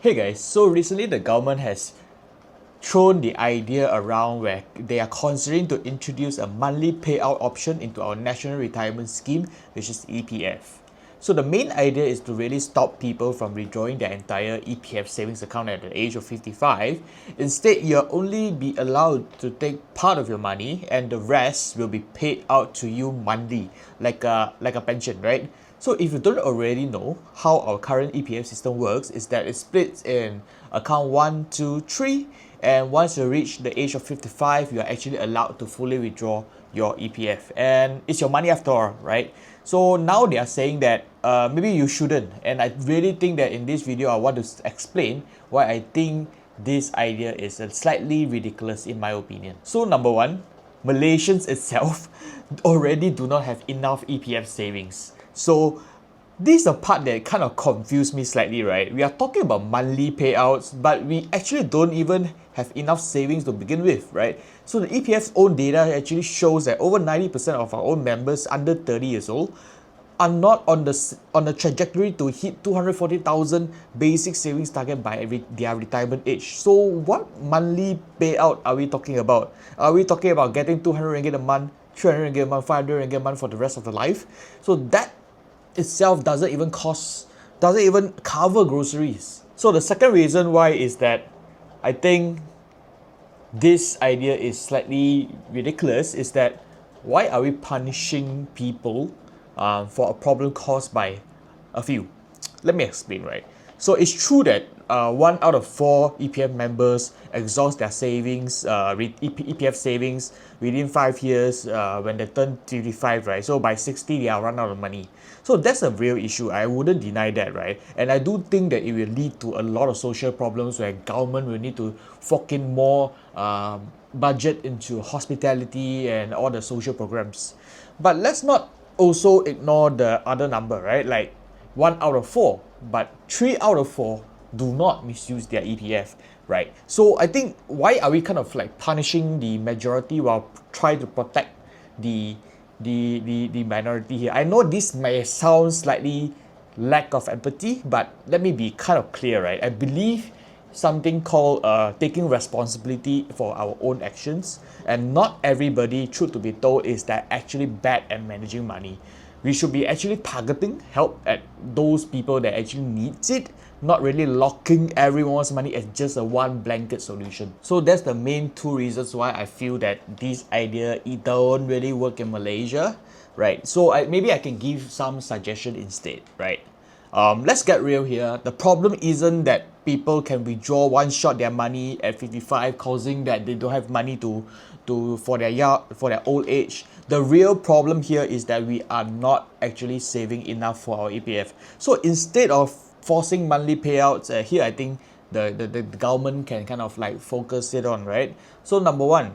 Hey guys, so recently the government has thrown the idea around where they are considering to introduce a monthly payout option into our national retirement scheme, which is EPF. So the main idea is to really stop people from withdrawing their entire EPF savings account at the age of 55. Instead, you'll only be allowed to take part of your money and the rest will be paid out to you monthly, like a pension, right? So if you don't already know how our current EPF system works, is that it splits in account 1, 2, 3, and once you reach the age of 55, you are actually allowed to fully withdraw your EPF, and it's your money after all, right? So now they are saying that maybe you shouldn't, and I really think that in this video I want to explain why I think this idea is slightly ridiculous in my opinion. So number one, Malaysians itself already do not have enough EPF savings. So this is the part that kind of confused me slightly, right? We are talking about monthly payouts, but we actually don't even have enough savings to begin with, right? So the EPF's own data actually shows that over 90% of our own members under 30 years old are not on the trajectory to hit 240,000 basic savings target by their retirement age. So what monthly payout are we talking about? Are we talking about getting 200 ringgit a month, 300 ringgit a month, 500 ringgit a month for the rest of the life? So that itself doesn't even cover groceries. So the second reason why is that I think this idea is slightly ridiculous is that why are we punishing people for a problem caused by a few? Let me explain, right? So it's true that 1 out of 4 EPF members exhaust their savings, EPF savings within 5 years when they turn 55, right? So by 60, they are run out of money. So that's a real issue. I wouldn't deny that, right? And I do think that it will lead to a lot of social problems where government will need to fork in more budget into hospitality and all the social programs. But let's not also ignore the other number, right? Like 1 out of 4, but 3 out of 4 do not misuse their EPF, right? So I think why are we kind of like punishing the majority while trying to protect the minority here? I know this may sound slightly lack of empathy, but let me be kind of clear, right? I believe something called taking responsibility for our own actions, and not everybody, truth to be told, is that actually bad at managing money. We should be actually targeting help at those people that actually needs it, not really locking everyone's money as just a one blanket solution. So that's the main 2 reasons why I feel that this idea, it don't really work in Malaysia, right? So maybe I can give some suggestion instead, right? Let's get real here. The problem isn't that people can withdraw one shot their money at 55, causing that they don't have money for their old age. The real problem here is that we are not actually saving enough for our EPF. So instead of forcing monthly payouts, here I think the government can kind of like focus it on, right? So number one,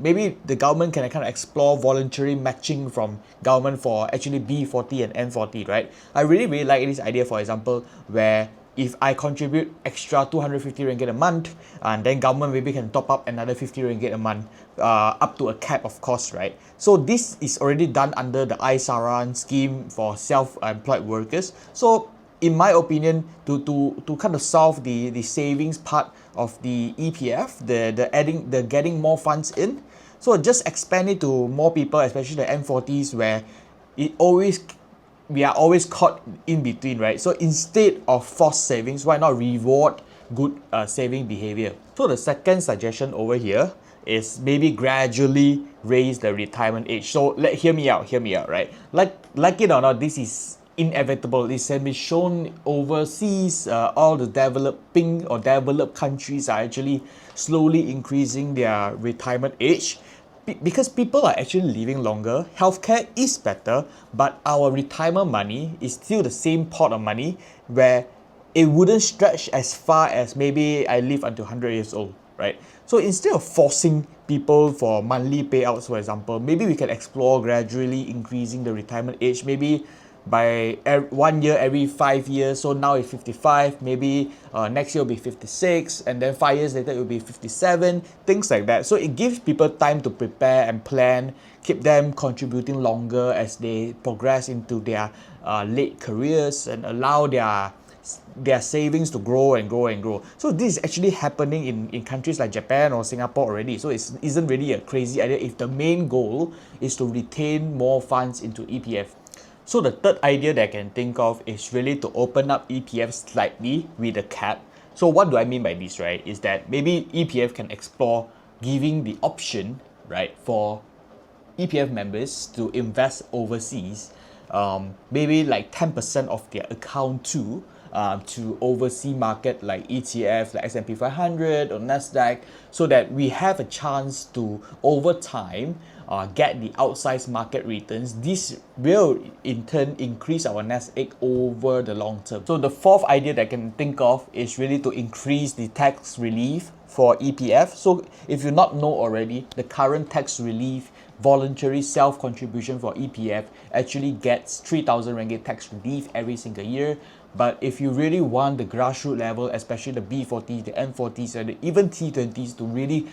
maybe the government can kind of explore voluntary matching from government for actually B40 and M40, right? I really like this idea, for example, where if I contribute extra 250 ringgit a month, and then government maybe can top up another 50 ringgit a month, up to a cap of course, right? So this is already done under the i-Saraan scheme for self-employed workers. So in my opinion, to kind of solve the savings part of the EPF, the getting more funds in, so just expand it to more people, especially the M40s, where we are always caught in between, right? So instead of forced savings, why not reward good saving behavior? So the second suggestion over here is maybe gradually raise the retirement age. So hear me out, right? Like it or not, this is inevitable. This has been shown overseas. All the developing or developed countries are actually slowly increasing their retirement age because people are actually living longer. Healthcare is better, but our retirement money is still the same pot of money where it wouldn't stretch as far as maybe I live until 100 years old, right? So instead of forcing people for monthly payouts, for example, maybe we can explore gradually increasing the retirement age, maybe by 1 year every 5 years. So now it's 55, maybe next year will be 56, and then 5 years later it will be 57, things like that. So it gives people time to prepare and plan, keep them contributing longer as they progress into their late careers, and allow their savings to grow and grow and grow. So this is actually happening in countries like Japan or Singapore already. So it isn't really a crazy idea if the main goal is to retain more funds into EPF. So the third idea that I can think of is really to open up EPF slightly with a cap. So what do I mean by this, right? Is that maybe EPF can explore giving the option, right, for EPF members to invest overseas, maybe like 10% of their account to overseas market like ETF, like S&P 500 or Nasdaq, so that we have a chance to over time get the outsized market returns. This will in turn increase our nest egg over the long term. So the fourth idea that I can think of is really to increase the tax relief for EPF. So if you not know already, the current tax relief voluntary self-contribution for EPF actually gets 3,000 ringgit tax relief every single year. But if you really want the grassroots level, especially the B40s, the M40s, and even T20s to really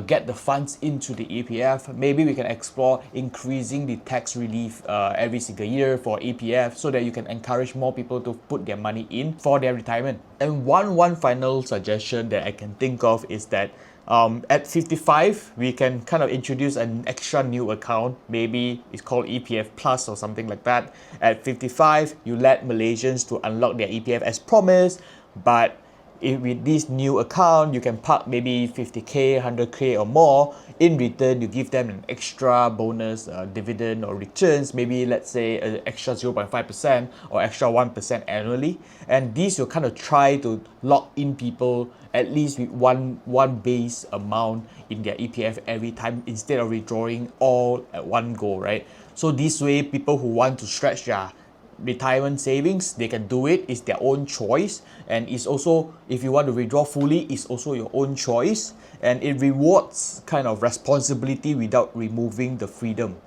get the funds into the EPF, maybe we can explore increasing the tax relief every single year for EPF so that you can encourage more people to put their money in for their retirement. And one final suggestion that I can think of is that at 55, we can kind of introduce an extra new account. Maybe it's called EPF Plus or something like that. At 55, you let Malaysians to unlock their EPF as promised, but with this new account, you can park maybe 50k, 100k or more. In return, you give them an extra bonus dividend or returns, maybe let's say an extra 0.5% or extra 1% annually. And this will kind of try to lock in people at least with one base amount in their EPF every time instead of withdrawing all at one go, right? So this way, people who want to stretch their retirement savings, they can do it. It's their own choice, and it's also, if you want to withdraw fully, it's also your own choice, and it rewards kind of responsibility without removing the freedom.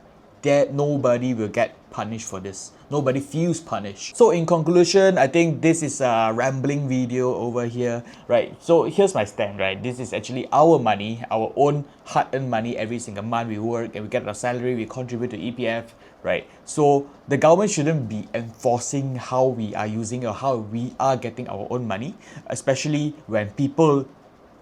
That nobody will get punished for this. Nobody feels punished. So in conclusion, I think this is a rambling video over here, right? So here's my stand, right? This is actually our money, our own hard-earned money. Every single month we work and we get our salary, we contribute to EPF, right? So the government shouldn't be enforcing how we are using or how we are getting our own money, especially when people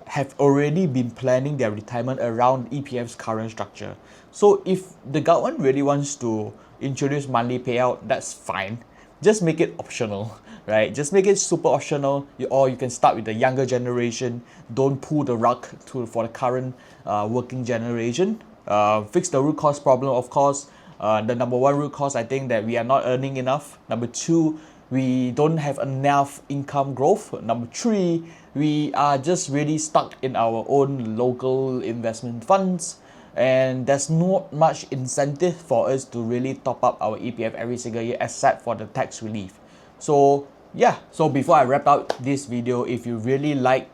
have already been planning their retirement around EPF's current structure. So if the government really wants to introduce monthly payout, that's fine. Just make it optional, right? Just make it super optional, or you can start with the younger generation. Don't pull the rug for the current working generation. Fix the root cause problem, of course. The number one root cause, I think that we are not earning enough. Number two, we don't have enough income growth. Number three, we are just really stuck in our own local investment funds, and there's not much incentive for us to really top up our EPF every single year except for the tax relief. So yeah, so before I wrap up this video, if you really like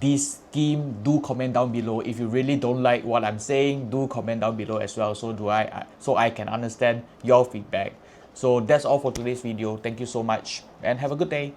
this scheme, do comment down below. If you really don't like what I'm saying, do comment down below as well, so I can understand your feedback. So that's all for today's video. Thank you so much and have a good day.